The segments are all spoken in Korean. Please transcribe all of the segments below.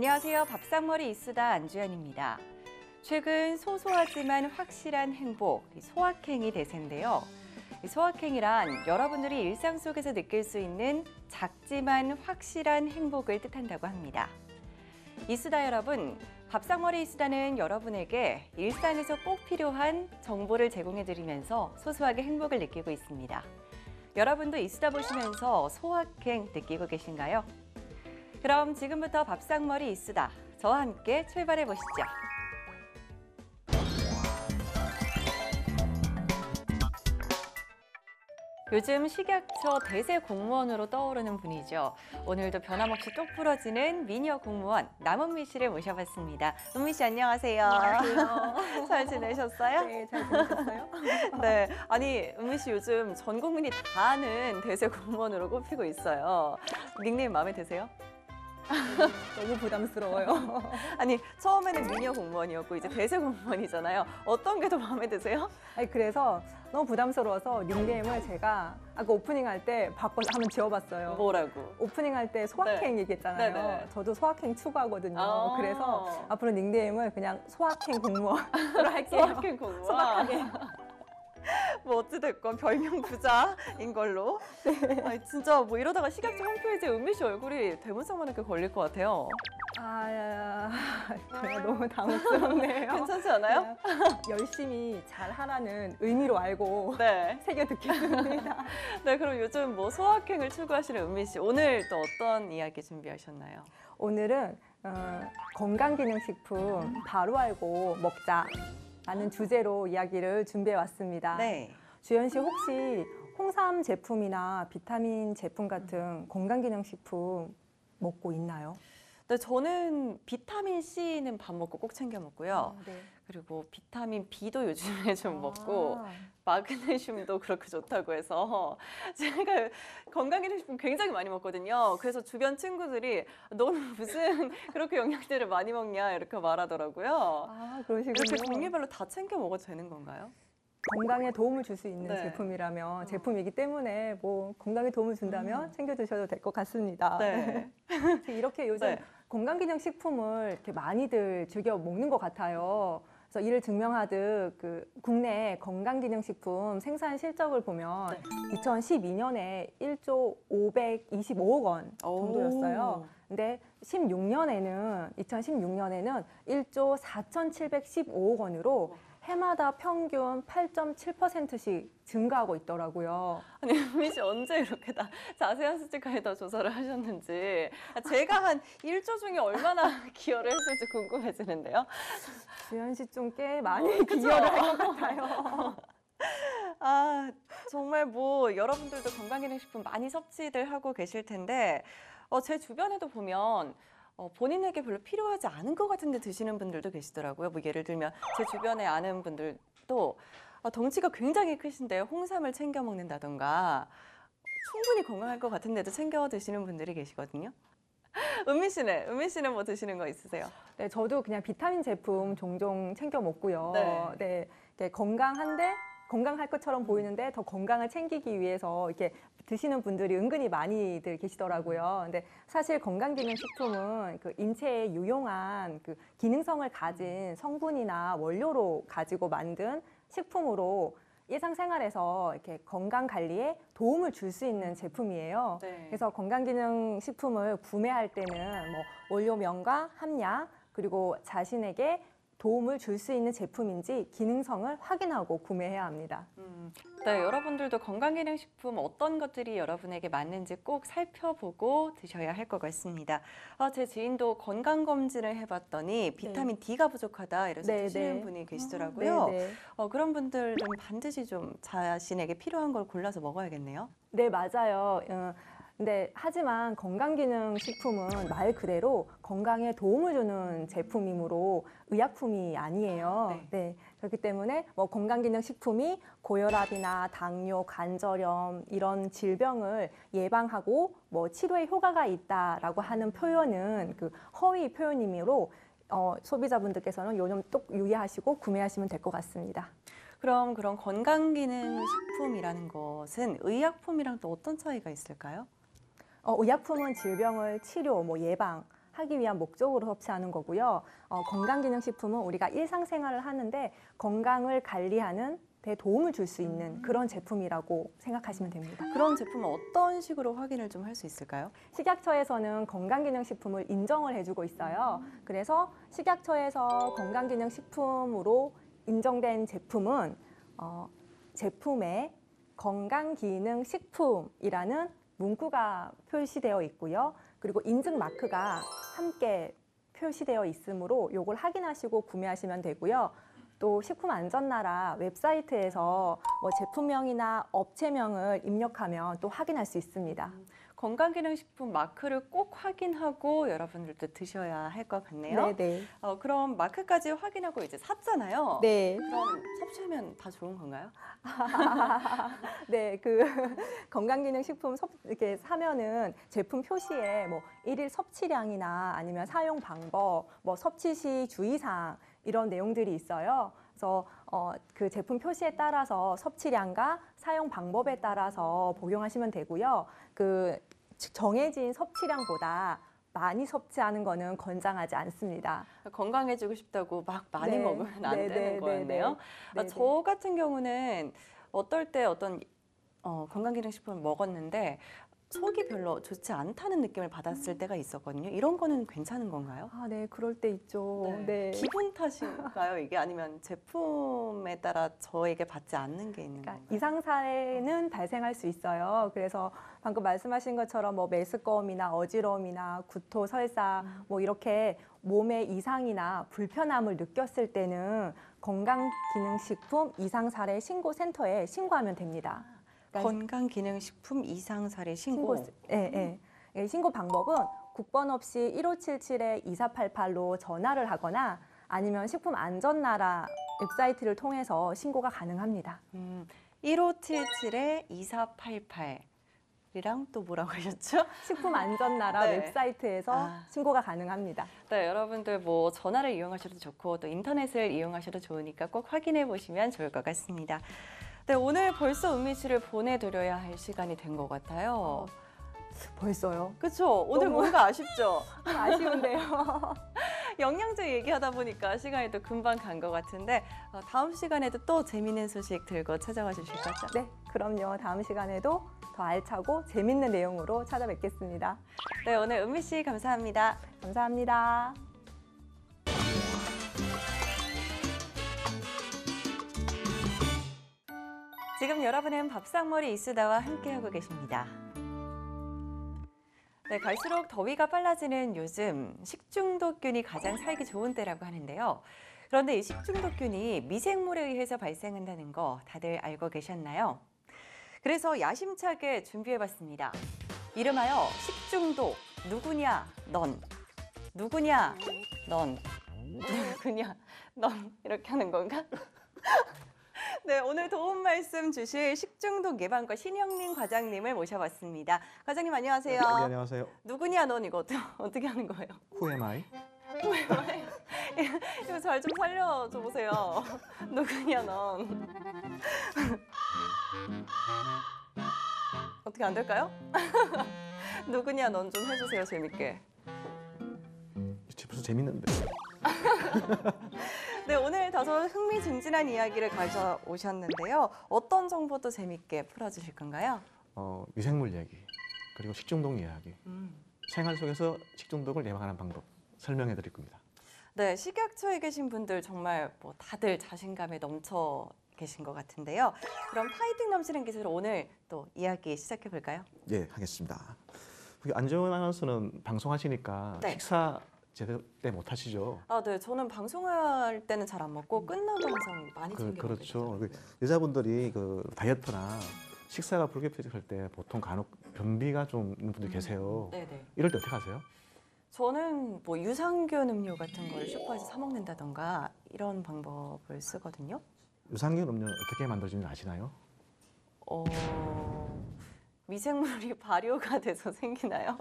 안녕하세요. 밥상머리 이수다 안주연입니다. 최근 소소하지만 확실한 행복, 소확행이 대세인데요. 소확행이란 여러분들이 일상 속에서 느낄 수 있는 작지만 확실한 행복을 뜻한다고 합니다. 이수다 여러분, 밥상머리 이수다는 여러분에게 일상에서 꼭 필요한 정보를 제공해드리면서 소소하게 행복을 느끼고 있습니다. 여러분도 이수다 보시면서 소확행 느끼고 계신가요? 그럼 지금부터 밥상머리 이수다, 저와 함께 출발해 보시죠. 요즘 식약처 대세 공무원으로 떠오르는 분이죠. 오늘도 변함없이 똑 부러지는 미녀 공무원 남은미 씨를 모셔봤습니다. 은미 씨 안녕하세요. 안녕하세요. 잘 지내셨어요? 네, 잘 지내셨어요? 네, 아니 은미 씨 요즘 전 국민이 다 아는 대세 공무원으로 꼽히고 있어요. 닉네임 마음에 드세요? 너무 부담스러워요. 아니 처음에는 미녀 공무원이었고 이제 대세 공무원이잖아요. 어떤 게 더 마음에 드세요? 아니, 그래서 너무 부담스러워서 닉네임을 제가 아까 오프닝 할 때 바꿔서 한번 지어봤어요. 뭐라고? 오프닝 할 때 소확행 네. 얘기했잖아요. 네네. 저도 소확행 추구하거든요. 아. 그래서 앞으로 닉네임을 그냥 소확행 공무원으로 할게요. 소확행 공무원. 소박하게. 뭐 어찌됐건 별명 부자인 걸로. 아니, 진짜 뭐 이러다가 식약처 홈페이지에 은미 씨 얼굴이 대문짝만하게 걸릴 것 같아요. 제가 너무 당혹스럽네요. 괜찮지 않아요? 그냥 열심히 잘하라는 의미로 알고 네. 새겨 듣겠습니다. 네, 그럼 요즘 뭐 소확행을 추구하시는 은미 씨, 오늘 또 어떤 이야기 준비하셨나요? 오늘은 건강기능식품 바로 알고 먹자라는 주제로 이야기를 준비해 왔습니다. 네. 주연 씨 혹시 홍삼 제품이나 비타민 제품 같은 건강기능식품 먹고 있나요? 네, 저는 비타민 C는 밥 먹고 꼭 챙겨 먹고요. 네. 그리고 비타민 B도 요즘에 좀 먹고 아. 마그네슘도 그렇게 좋다고 해서 제가 건강기능식품 굉장히 많이 먹거든요. 그래서 주변 친구들이 너는 무슨 그렇게 영양제를 많이 먹냐 이렇게 말하더라고요. 아, 그러시군요. 이렇게 종류별로 다 챙겨 먹어도 되는 건가요? 건강에 도움을 줄 수 있는 네. 제품이라면 제품이기 때문에 뭐 건강에 도움을 준다면 챙겨 드셔도 될 것 같습니다. 네. 이렇게 요즘 네. 건강기능식품을 이렇게 많이들 즐겨 먹는 것 같아요. 그래서 이를 증명하듯 그 국내 건강기능식품 생산 실적을 보면 네. 2012년에 1조 525억 원 정도였어요. 근데 2016년에는 1조 4,715억 원으로 해마다 평균 8.7%씩 증가하고 있더라고요. 아니, 은미 씨 언제 이렇게 다 자세한 수치까지 다 조사를 하셨는지 제가 한 1조 중에 얼마나 기여를 했을지 궁금해지는데요. 주연 씨 좀 꽤 많이 기여를 할 것 같아요. 아, 정말 뭐 여러분들도 건강기능식품 많이 섭취들 하고 계실 텐데 제 주변에도 보면 본인에게 별로 필요하지 않은 것 같은데 드시는 분들도 계시더라고요. 뭐 예를 들면 제 주변에 아는 분들도 덩치가 굉장히 크신데 홍삼을 챙겨 먹는다던가 충분히 건강할 것 같은데도 챙겨 드시는 분들이 계시거든요. 은미 씨는 뭐 드시는 거 있으세요? 네, 저도 그냥 비타민 제품 종종 챙겨 먹고요. 네. 이렇게 건강할 것처럼 보이는데 더 건강을 챙기기 위해서 이렇게 드시는 분들이 은근히 많이들 계시더라고요. 근데 사실 건강기능식품은 그 인체에 유용한 그 기능성을 가진 성분이나 원료로 가지고 만든 식품으로 일상생활에서 이렇게 건강 관리에 도움을 줄 수 있는 제품이에요. 네. 그래서 건강기능식품을 구매할 때는 뭐 원료명과 함량 그리고 자신에게 도움을 줄 수 있는 제품인지 기능성을 확인하고 구매해야 합니다. 네, 여러분들도 건강기능식품 어떤 것들이 여러분에게 맞는지 꼭 살펴보고 드셔야 할 것 같습니다. 제 지인도 건강검진을 해봤더니 비타민 D가 부족하다 이래서 네, 드시는 네. 분이 계시더라고요. 네. 그런 분들은 반드시 좀 자신에게 필요한 걸 골라서 먹어야겠네요. 네, 맞아요. 근데 하지만 건강기능식품은 말 그대로 건강에 도움을 주는 제품이므로 의약품이 아니에요. 네. 그렇기 때문에 뭐 건강기능식품이 고혈압이나 당뇨, 관절염 이런 질병을 예방하고 뭐 치료에 효과가 있다라고 하는 표현은 그 허위 표현이므로 소비자분들께서는 요즘 꼭 유의하시고 구매하시면 될 것 같습니다. 그럼 그런 건강기능식품이라는 것은 의약품이랑 또 어떤 차이가 있을까요? 의약품은 질병을 치료, 뭐 예방 하기 위한 목적으로 섭취하는 거고요. 건강기능식품은 우리가 일상생활을 하는데 건강을 관리하는 데 도움을 줄 수 있는 그런 제품이라고 생각하시면 됩니다. 그런 제품은 어떤 식으로 확인을 좀 할 수 있을까요? 식약처에서는 건강기능식품을 인정을 해주고 있어요. 그래서 식약처에서 건강기능식품으로 인정된 제품은 제품에 건강기능식품이라는 문구가 표시되어 있고요. 그리고 인증 마크가 함께 표시되어 있으므로 이걸 확인하시고 구매하시면 되고요. 또 식품안전나라 웹사이트에서 뭐 제품명이나 업체명을 입력하면 또 확인할 수 있습니다. 건강기능식품 마크를 꼭 확인하고 여러분들도 드셔야 할 것 같네요. 네. 그럼 마크까지 확인하고 이제 샀잖아요. 네. 그럼 섭취하면 다 좋은 건가요? 네, 건강기능식품 이렇게 사면은 제품 표시에 뭐 일일 섭취량이나 아니면 사용 방법, 뭐 섭취 시 주의사항 이런 내용들이 있어요. 그래서 그 제품 표시에 따라서 섭취량과 사용 방법에 따라서 복용하시면 되고요. 그 정해진 섭취량보다 많이 섭취하는 거는 권장하지 않습니다. 건강해지고 싶다고 막 많이 네. 먹으면 안 네, 되는 네, 거였네요. 네, 네. 저 같은 경우는 어떨 때 어떤 건강기능식품을 먹었는데 속이 별로 좋지 않다는 느낌을 받았을 때가 있었거든요. 이런 거는 괜찮은 건가요? 네, 그럴 때 있죠. 네. 기분 탓인가요? 이게 아니면 제품에 따라 저에게 받지 않는 게 있는 건가요? 이상 사례는 발생할 수 있어요. 그래서 방금 말씀하신 것처럼 뭐 메스꺼움이나 어지러움이나 구토, 설사 뭐 이렇게 몸의 이상이나 불편함을 느꼈을 때는 건강기능식품 이상 사례 신고센터에 신고하면 됩니다. 건강기능식품 이상 사례 신고. 신고 방법은 국번 없이 1577-2488로 전화를 하거나 아니면 식품안전나라 웹사이트를 통해서 신고가 가능합니다. 1577-2488이랑 또 뭐라고 하셨죠? 식품안전나라 네. 웹사이트에서 신고가 가능합니다. 네, 여러분들 뭐 전화를 이용하셔도 좋고 또 인터넷을 이용하셔도 좋으니까 꼭 확인해 보시면 좋을 것 같습니다. 네, 오늘 벌써 은미 씨를 보내드려야 할 시간이 된 것 같아요. 벌써요? 그렇죠? 오늘 너무 뭔가 아쉽죠? 아쉬운데요. 영양제 얘기하다 보니까 시간이 또 금방 간 것 같은데 다음 시간에도 또 재미있는 소식 들고 찾아와 주실 거죠? 네, 그럼요. 다음 시간에도 더 알차고 재밌는 내용으로 찾아뵙겠습니다. 네, 오늘 은미 씨 감사합니다. 감사합니다. 지금 여러분은 밥상머리 이수다와 함께하고 계십니다. 네, 갈수록 더위가 빨라지는 요즘 식중독균이 가장 살기 좋은 때라고 하는데요. 그런데 이 식중독균이 미생물에 의해서 발생한다는 거 다들 알고 계셨나요? 그래서 야심차게 준비해봤습니다. 이름하여 식중독 누구냐 넌 누구냐 넌 누구냐 넌 이렇게 하는 건가? 네, 오늘 도움 말씀 주실 식중독 예방과 신영민 과장님을 모셔봤습니다. 과장님 안녕하세요. 네, 안녕하세요. 누구냐 넌 이거 어떻게 하는 거예요? Who am I? 이거 잘 좀 살려줘 보세요. 누구냐 넌. 어떻게 안 될까요? 누구냐 넌 좀 해주세요 재밌게. 벌써 재밌는데. 네, 오늘 다소 흥미진진한 이야기를 가져오셨는데요. 어떤 정보도 재밌게 풀어주실 건가요? 미생물 이야기, 그리고 식중독 이야기, 생활 속에서 식중독을 예방하는 방법 설명해 드릴 겁니다. 네, 식약처에 계신 분들 정말 뭐 다들 자신감에 넘쳐 계신 것 같은데요. 그럼 파이팅 넘치는 기세로 오늘 또 이야기 시작해 볼까요? 예, 하겠습니다. 안재원 아나운서는 방송하시니까 네. 식사 제대로 못 하시죠? 네, 저는 방송할 때는 잘 안 먹고 끝나고 항상 많이 챙겨 먹게 그렇죠. 되더라고요. 여자분들이 다이어트나 식사가 불규칙할 때 보통 간혹 변비가 좀 있는 분들 계세요. 네네. 이럴 때 어떻게 하세요? 저는 뭐 유산균 음료 같은 걸 슈퍼에서 사 먹는다던가 이런 방법을 쓰거든요. 유산균 음료 어떻게 만들어지는지 아시나요? 미생물이 발효가 돼서 생기나요?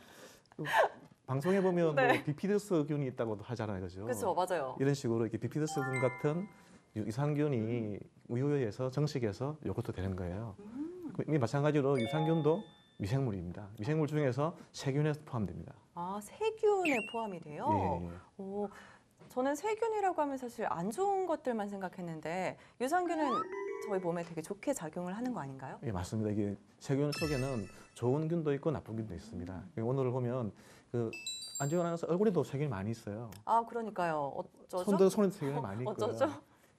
방송에 보면 네. 뭐 비피더스균이 있다고도 하잖아요, 그죠? 그렇죠, 맞아요. 이런 식으로 이렇게 비피더스균 같은 유산균이 우유에서 정식에서 요것도 되는 거예요. 이 마찬가지로 유산균도 미생물입니다. 미생물 중에서 세균에 포함됩니다. 아, 세균에 포함이 돼요? 예, 예. 오, 저는 세균이라고 하면 사실 안 좋은 것들만 생각했는데 유산균은 저희 몸에 되게 좋게 작용을 하는 거 아닌가요? 예, 맞습니다. 이게 세균 속에는 좋은 균도 있고 나쁜 균도 있습니다. 오늘 보면 그 안지원 아나운서 얼굴에도 세균이 많이 있어요. 아, 그러니까요. 어쩌죠? 손에도 세균이 많이 있고요. 어쩌죠?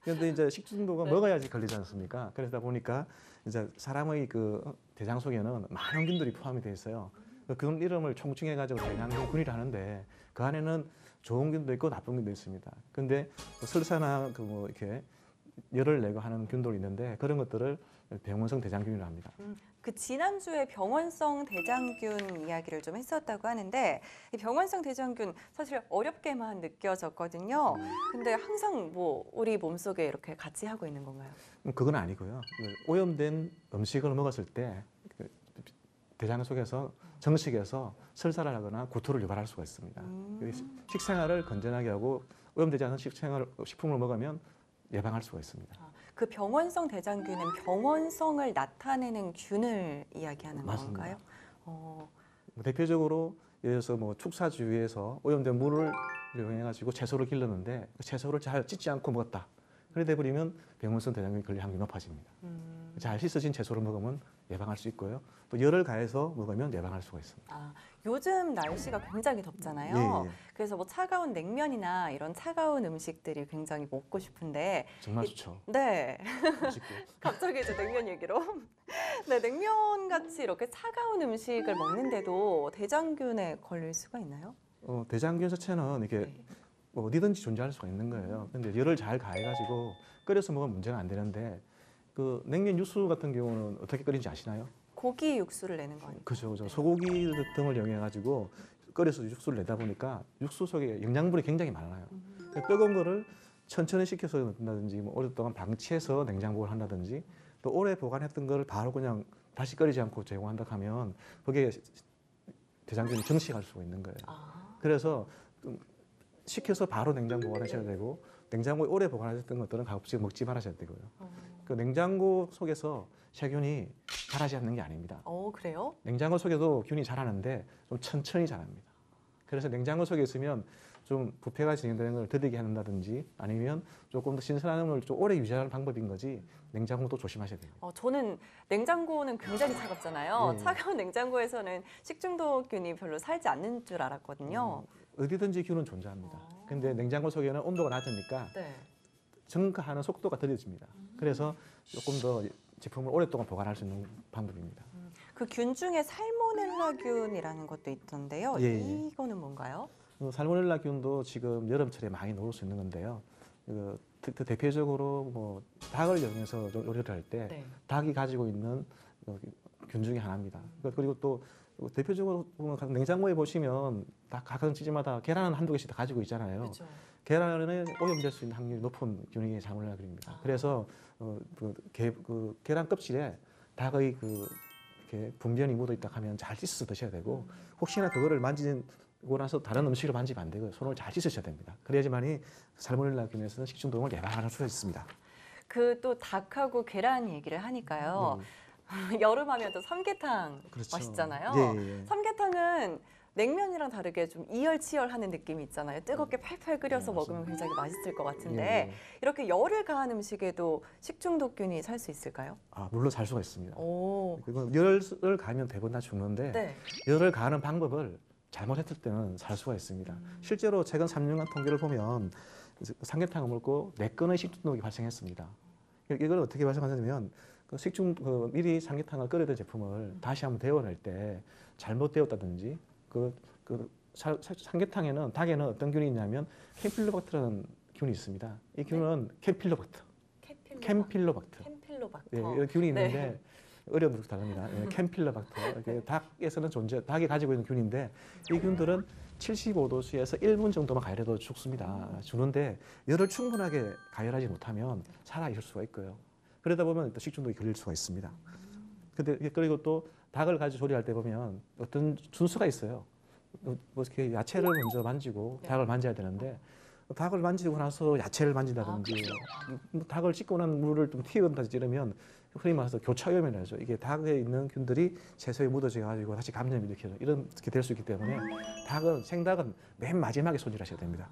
그런데 이제 식중독은 네. 먹어야지 걸리지 않습니까? 그러다 보니까 이제 사람의 그 대장 속에는 많은 균들이 포함이 되어 있어요. 그 균 이름을 총칭해가지고 대장균이라 하는데 그 안에는 좋은 균도 있고 나쁜 균도 있습니다. 근데 설사나 그 뭐 이렇게 열을 내고 하는 균들이 있는데 그런 것들을 병원성 대장균이라고 합니다. 그 지난주에 병원성 대장균 이야기를 좀 했었다고 하는데 이 병원성 대장균 사실 어렵게만 느껴졌거든요. 근데 항상 뭐 우리 몸속에 이렇게 같이 하고 있는 건가요? 그건 아니고요. 그 오염된 음식을 먹었을 때 그 대장 속에서 정식에서 설사를 하거나 구토를 유발할 수가 있습니다. 식생활을 건전하게 하고 오염되지 않은 식품을 먹으면 예방할 수가 있습니다. 그 병원성 대장균은 병원성을 나타내는 균을 이야기하는 맞습니다. 건가요? 대표적으로 예를 들어서 뭐 축사 주위에서 오염된 물을 이용해 가지고 채소를 길렀는데 그 채소를 잘 찢지 않고 먹었다. 그래 돼 버리면 병원성 대장균 걸릴 확률이 높아집니다. 잘 씻어진 채소를 먹으면 예방할 수 있고요. 또 열을 가해서 먹으면 예방할 수가 있습니다. 아, 요즘 날씨가 굉장히 덥잖아요. 예, 예. 그래서 뭐 차가운 냉면이나 이런 차가운 음식들이 굉장히 먹고 싶은데 정말 좋죠. 네. 맛있고. 갑자기 이제 냉면 얘기로. 네, 냉면 같이 이렇게 차가운 음식을 먹는데도 대장균에 걸릴 수가 있나요? 대장균 자체는 이게 네. 뭐 어디든지 존재할 수가 있는 거예요. 근데 열을 잘 가해가지고 끓여서 먹으면 문제가 안 되는데 그 냉면 육수 같은 경우는 어떻게 끓이는지 아시나요? 고기 육수를 내는 거 아니에요? 그죠. 소고기 등을 이용해 가지고 끓여서 육수를 내다 보니까 육수 속에 영양분이 굉장히 많아요. 뜨거운 거를 천천히 식혀서 넣는다든지 뭐 오랫동안 방치해서 냉장 보관을 한다든지 또 오래 보관했던 거를 바로 그냥 다시 끓이지 않고 제공한다 하면 거기에 대장균이 정식할 수가 있는 거예요. 그래서 식혀서 바로 냉장 보관하셔야 되고 냉장고에 오래 보관하셨던 것들은 가급적 먹지 말아셔야 되고요. 그 냉장고 속에서 세균이 자라지 않는 게 아닙니다. 그래요? 냉장고 속에도 균이 자라는데 좀 천천히 자랍니다. 그래서 냉장고 속에 있으면 좀 부패가 진행되는 걸 더디게 한다든지 아니면 조금 더 신선한 음을 좀 오래 유지하는 방법인 거지 냉장고도 조심하셔야 됩니다. 저는 냉장고는 굉장히 차갑잖아요. 예. 차가운 냉장고에서는 식중독균이 별로 살지 않는 줄 알았거든요. 어디든지 균은 존재합니다. 근데 냉장고 속에는 온도가 낮으니까 네. 증가하는 속도가 더뎌집니다. 그래서 조금 더 제품을 오랫동안 보관할 수 있는 방법입니다. 그 균 중에 살모넬라균이라는 것도 있던데요. 예, 예. 이거는 뭔가요? 살모넬라 균도 지금 여름철에 많이 놓을 수 있는 건데요. 대표적으로 뭐 닭을 이용해서 요리를 할 때 네. 닭이 가지고 있는 균 중에 하나입니다. 그리고 또 대표적으로 보면 냉장고에 보시면 닭 각 치즈마다 계란 한두 개씩 다 가지고 있잖아요. 그렇죠. 계란에 오염될 수 있는 확률이 높은 균이 살모넬라 균입니다. 그래서 계란 껍질에 닭의 이렇게 분변이 묻어 있다 하면 잘 씻어서 드셔야 되고 혹시나 그거를 만지고 나서 다른 음식을 만지면 안 되고요. 손을 잘 씻으셔야 됩니다. 그래야지만이 살모넬라 균에서는 식중독을 예방할 수가 있습니다. 그 또 닭하고 계란 얘기를 하니까요. 여름하면 또 삼계탕 그렇죠. 맛있잖아요. 예, 예. 삼계탕은 냉면이랑 다르게 좀 이열치열하는 느낌이 있잖아요. 뜨겁게 팔팔 끓여서 네, 먹으면 굉장히 맛있을 것 같은데 예, 예. 이렇게 열을 가한 음식에도 식중독균이 살 수 있을까요? 물론 살 수가 있습니다. 오, 그리고 열을 가면 대부분 다 죽는데 네. 열을 가하는 방법을 잘못했을 때는 살 수가 있습니다. 실제로 최근 3년간 통계를 보면 삼계탕을 먹고 4건의 식중독이 발생했습니다. 이걸 어떻게 발생하냐면 미리 삼계탕을 끓여둔 제품을 다시 한번 데워낼 때 잘못 데웠다든지 삼계탕에는 닭에는 어떤 균이 있냐면 캠필로박터라는 균이 있습니다. 이 균은 캠필로박터. 캠필로박터. 이 균이 있는데 네. 어려움이 다릅니다. 캠필로박터. 닭에서는 닭이 가지고 있는 균인데 이 균들은 75도씨에서 1분 정도만 가열해도 죽습니다. 죽는데 열을 충분하게 가열하지 못하면 살아 있을 수가 있고요. 그러다 보면 또 식중독이 걸릴 수가 있습니다. 그리고 또 닭을 가지고 조리할 때 보면 어떤 순서가 있어요. 뭐 이렇게 야채를 먼저 만지고 닭을 만져야 되는데 닭을 만지고 나서 야채를 만진다든지 닭을 씻고 난 물을 좀 튀어온다든지 이러면 흔히 말해서 교차염이라 하죠. 이게 닭에 있는 균들이 채소에 묻어져 가지고 다시 감염이 일으키는 이렇게 될 수 있기 때문에 생닭은 맨 마지막에 손질하셔야 됩니다.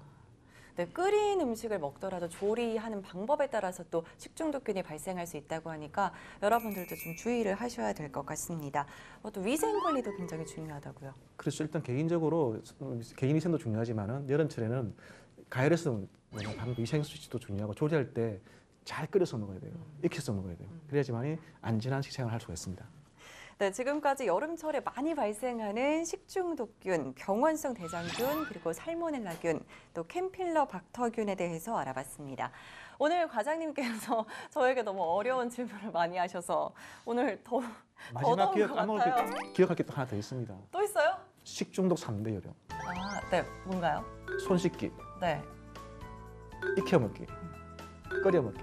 네, 끓인 음식을 먹더라도 조리하는 방법에 따라서 또 식중독균이 발생할 수 있다고 하니까 여러분들도 좀 주의를 하셔야 될 것 같습니다. 또 위생 관리도 굉장히 중요하다고요. 그래서 일단 개인적으로 개인 위생도 중요하지만은 여름철에는 가열해서 위생 수치도 중요하고 조리할 때 잘 끓여서 먹어야 돼요. 익혀서 먹어야 돼요. 그래야지만이 안전한 식생활을 할 수가 있습니다. 네, 지금까지 여름철에 많이 발생하는 식중독균, 병원성 대장균, 그리고 살모넬라균, 또 캠필러 박터균에 대해서 알아봤습니다. 오늘 과장님께서 저에게 너무 어려운 질문을 많이 하셔서 오늘 더 마지막 더더운 것 같아요. 기억할 게 또 하나 더 있습니다. 또 있어요? 식중독 3대 요령. 아, 네, 뭔가요? 손 씻기, 네. 익혀 먹기, 끓여 먹기.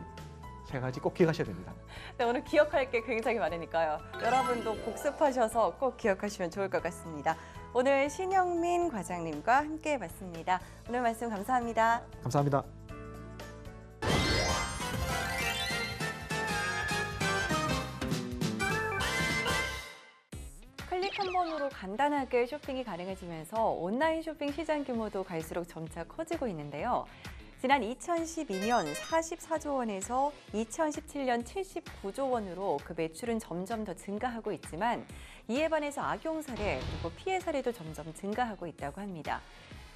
세 가지 꼭 기억하셔야 됩니다. 네, 오늘 기억할 게 굉장히 많으니까요. 여러분도 복습하셔서 꼭 기억하시면 좋을 것 같습니다. 오늘 신영민 과장님과 함께 해봤습니다. 오늘 말씀 감사합니다. 감사합니다. 클릭 한 번으로 간단하게 쇼핑이 가능해지면서 온라인 쇼핑 시장 규모도 갈수록 점차 커지고 있는데요. 지난 2012년 44조 원에서 2017년 79조 원으로 그 매출은 점점 더 증가하고 있지만 이에 반해서 악용 사례 그리고 피해 사례도 점점 증가하고 있다고 합니다.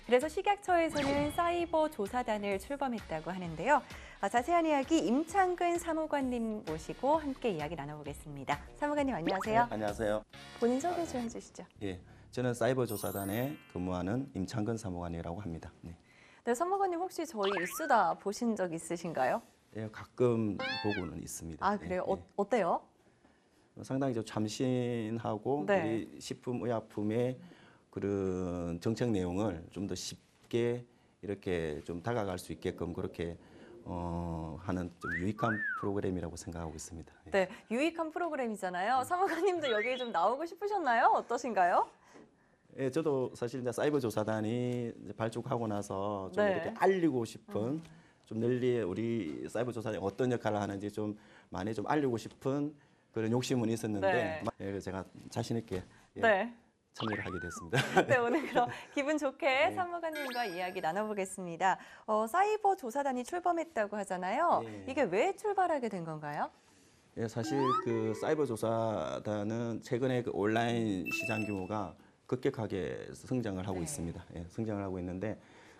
그래서 식약처에서는 사이버 조사단을 출범했다고 하는데요. 자세한 이야기 임창근 사무관님 모시고 함께 이야기 나눠보겠습니다. 사무관님 안녕하세요. 네, 안녕하세요. 본인 소개 좀 해주시죠. 예, 저는 사이버 조사단에 근무하는 임창근 사무관이라고 합니다. 네. 네, 사무관님 혹시 저희 이수다 보신 적 있으신가요? 예, 가끔 보고는 있습니다. 아 그래요? 예, 어때요? 상당히 좀 참신하고 네. 우리 식품의약품의 그런 정책 내용을 좀 더 쉽게 이렇게 좀 다가갈 수 있게끔 그렇게 하는 좀 유익한 프로그램이라고 생각하고 있습니다. 예. 네, 유익한 프로그램이잖아요. 사무관님도 여기 좀 나오고 싶으셨나요? 어떠신가요? 예, 저도 사실 이제 사이버 조사단이 이제 발족하고 나서 좀 네. 이렇게 알리고 싶은 좀 널리 우리 사이버 조사단이 어떤 역할을 하는지 좀 많이 좀 알리고 싶은 그런 욕심은 있었는데 네. 예, 그래서 제가 자신 있게 예, 네. 참여를 하게 됐습니다. 네, 오늘 그럼 기분 좋게 사무관님과 이야기 나눠보겠습니다. 사이버 조사단이 출범했다고 하잖아요. 네. 이게 왜 출발하게 된 건가요? 예, 사실 그 사이버 조사단은 최근에 그 온라인 시장 규모가 급격하게 성장을 하고 네. 있습니다. 예, 성장을 하고 있는데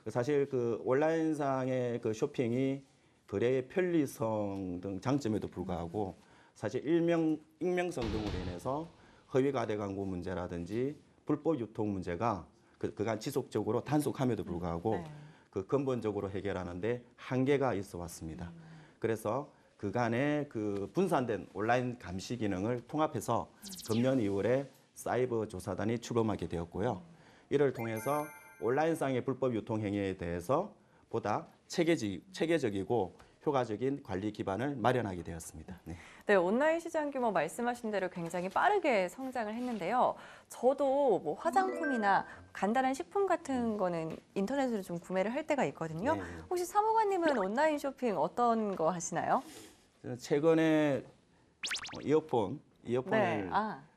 사실 그 온라인상의 그 쇼핑이 거래의 편리성 등 장점에도 불구하고 사실 익명성 등으로 인해서 허위 과대 광고 문제라든지 불법 유통 문제가 그간 지속적으로 단속함에도 불구하고 네. 그 근본적으로 해결하는데 한계가 있어 왔습니다. 그래서 그간의 그 분산된 온라인 감시 기능을 통합해서 금년 2월에 사이버 조사단이 출범하게 되었고요. 이를 통해서 온라인상의 불법 유통 행위에 대해서 보다 체계적이고 효과적인 관리 기반을 마련하게 되었습니다. 네. 네, 온라인 시장 규모 말씀하신 대로 굉장히 빠르게 성장을 했는데요. 저도 뭐 화장품이나 간단한 식품 같은 거는 인터넷으로 좀 구매를 할 때가 있거든요. 네. 혹시 사무관님은 온라인 쇼핑 어떤 거 하시나요? 저는 최근에 이어폰을 네.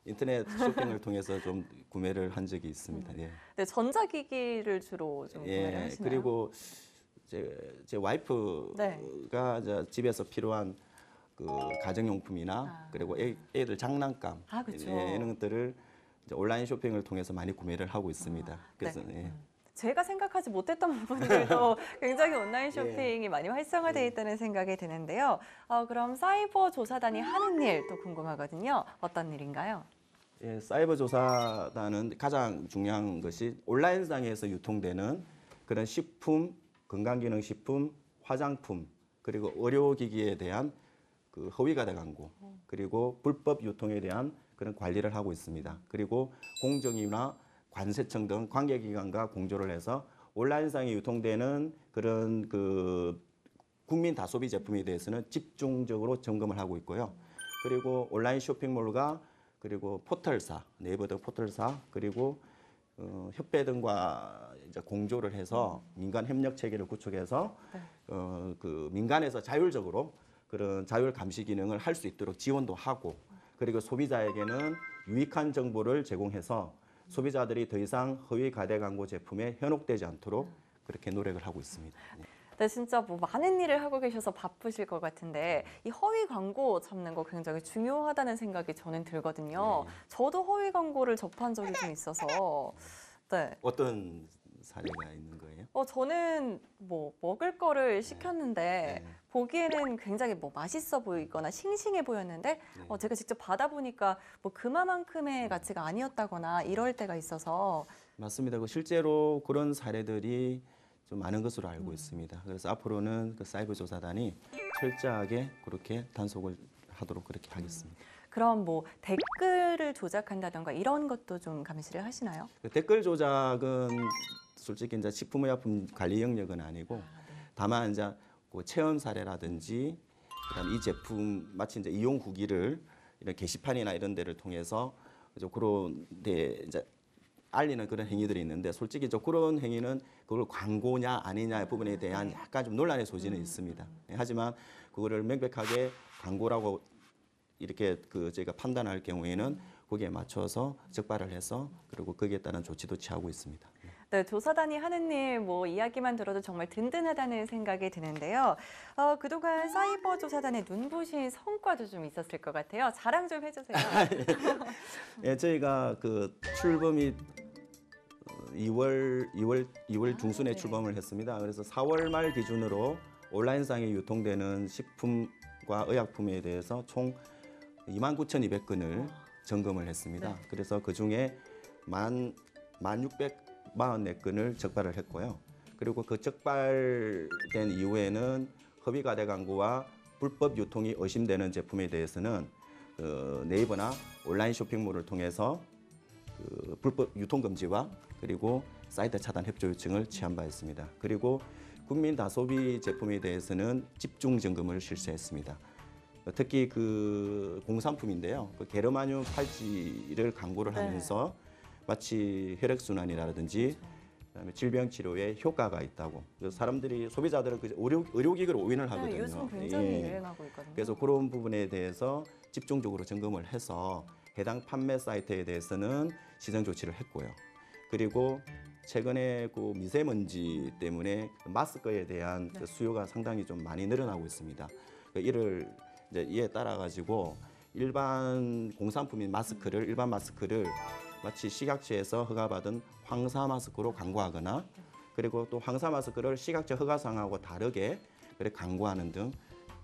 인터넷 쇼핑을 통해서 좀 구매를 한 적이 있습니다. 예. 네, 전자기기를 주로 좀 구매를 하시나요? 그리고 제 와이프가 이제 집에서 필요한 그 가정용품이나 그리고 애들 장난감 그렇죠. 이런 것들을 이제 온라인 쇼핑을 통해서 많이 구매를 하고 있습니다. 그래서 네. 제가 생각하지 못했던 부분들도 굉장히 온라인 쇼핑이 많이 활성화되어 있다는 생각이 드는데요. 그럼 사이버 조사단이 하는 일 또 궁금하거든요. 어떤 일인가요? 예, 사이버 조사단은 가장 중요한 것이 온라인상에서 유통되는 그런 식품, 건강기능식품, 화장품 그리고 의료기기에 대한 그 허위가대 광고 그리고 불법 유통에 대한 그런 관리를 하고 있습니다. 그리고 공정위나 관세청 등 관계기관과 공조를 해서 온라인상에 유통되는 그런 그 국민 다소비 제품에 대해서는 집중적으로 점검을 하고 있고요. 그리고 온라인 쇼핑몰과 그리고 포털사, 네이버 등 포털사 그리고 협회 등과 이제 공조를 해서 민간 협력 체계를 구축해서 그 민간에서 자율적으로 그런 자율 감시 기능을 할 수 있도록 지원도 하고 그리고 소비자에게는 유익한 정보를 제공해서 소비자들이 더 이상 허위 가대 광고 제품에 현혹되지 않도록 그렇게 노력을 하고 있습니다. 네, 진짜 뭐 많은 일을 하고 계셔서 바쁘실 것 같은데 이 허위 광고 잡는 거 굉장히 중요하다는 생각이 저는 들거든요. 네. 저도 허위 광고를 접한 적이 좀 있어서 네. 어떤 사례가 있는 거예요? 저는 뭐 먹을 거를 시켰는데 네. 보기에는 굉장히 뭐 맛있어 보이거나 싱싱해 보였는데 네. 제가 직접 받아보니까 뭐 그만큼의 가치가 아니었다거나 이럴 때가 있어서 맞습니다. 실제로 그런 사례들이 좀 많은 것으로 알고 있습니다. 그래서 앞으로는 그 사이버 조사단이 철저하게 그렇게 단속을 하도록 그렇게 하겠습니다. 그럼 뭐 댓글을 조작한다던가 이런 것도 좀 감시를 하시나요? 그 댓글 조작은 솔직히 이제 식품의약품 관리 영역은 아니고 다만 이제 그 체험 사례라든지 그다음 이 제품 마치 이제 이용 후기를 이런 게시판이나 이런 데를 통해서 그런 데 이제 알리는 그런 행위들이 있는데 솔직히 그런 행위는 그걸 광고냐 아니냐의 부분에 대한 약간 좀 논란의 소지는 있습니다. 하지만 그거를 명백하게 광고라고 이렇게 저희가 판단할 경우에는 거기에 맞춰서 적발을 해서 그리고 거기에 따른 조치도 취하고 있습니다. 네, 조사단이 하는 일 뭐 이야기만 들어도 정말 든든하다는 생각이 드는데요. 그동안 사이버 조사단의 눈부신 성과도 좀 있었을 것 같아요. 자랑 좀 해주세요. 예, 저희가 그 출범이 2월 중순에 출범을 했습니다. 그래서 4월 말 기준으로 온라인상에 유통되는 식품과 의약품에 대해서 총 29,200건을 점검을 했습니다. 그래서 그 중에 1644건을 적발을 했고요. 그리고 그 적발된 이후에는 허위 가대 광고와 불법 유통이 의심되는 제품에 대해서는 네이버나 온라인 쇼핑몰을 통해서 불법 유통 금지와 그리고 사이트 차단 협조 요청을 취한 바 있습니다. 그리고 국민 다소비 제품에 대해서는 집중 점검을 실시했습니다. 특히 그 공산품인데요. 그 게르마늄 팔찌를 광고를 하면서 마치 혈액순환이라든지 그다음에 질병 치료에 효과가 있다고. 그래서 사람들이 소비자들은 그 의료기기를 오인을 하거든요. 네, 요즘 굉장히 유행하고 있거든요. 그래서 그런 부분에 대해서 집중적으로 점검을 해서 해당 판매 사이트에 대해서는 시정 조치를 했고요. 그리고 최근에 그 미세먼지 때문에 마스크에 대한 그 수요가 상당히 좀 많이 늘어나고 있습니다. 이에 따라 가지고 일반 공산품인 일반 마스크를 마치 식약처에서 허가받은 황사 마스크로 광고하거나 그리고 또 황사 마스크를 식약처 허가상하고 다르게 광고하는 등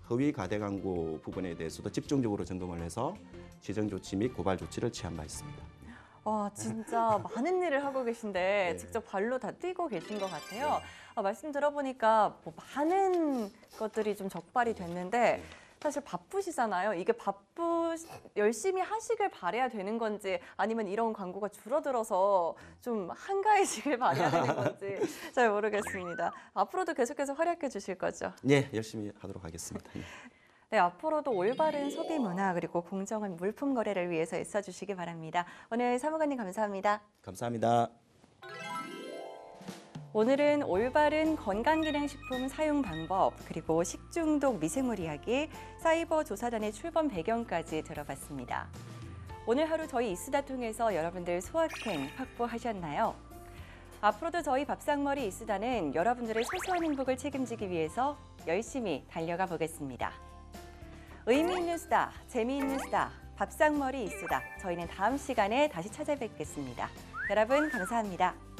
허위 가대 광고 부분에 대해서도 집중적으로 점검을 해서 지정 조치 및 고발 조치를 취한 바 있습니다. 진짜 많은 일을 하고 계신데 직접 발로 다 뛰고 계신 것 같아요. 말씀 들어보니까 뭐 많은 것들이 좀 적발이 됐는데 사실 바쁘시잖아요. 이게 열심히 하시길 바라야 되는 건지 아니면 이런 광고가 줄어들어서 좀 한가해지길 바라야 되는 건지 잘 모르겠습니다. 앞으로도 계속해서 활약해 주실 거죠? 네, 열심히 하도록 하겠습니다. 네, 앞으로도 올바른 소비 문화 그리고 공정한 물품 거래를 위해서 애써주시기 바랍니다. 오늘 사무관님 감사합니다. 감사합니다. 오늘은 올바른 건강기능식품 사용 방법 그리고 식중독 미생물 이야기, 사이버 조사단의 출범 배경까지 들어봤습니다. 오늘 하루 저희 이수다 통해서 여러분들 소확행 확보하셨나요? 앞으로도 저희 밥상머리 이수다는 여러분들의 소소한 행복을 책임지기 위해서 열심히 달려가 보겠습니다. 의미 있는 수다, 재미있는 수다, 밥상머리 이수다. 저희는 다음 시간에 다시 찾아뵙겠습니다. 여러분 감사합니다.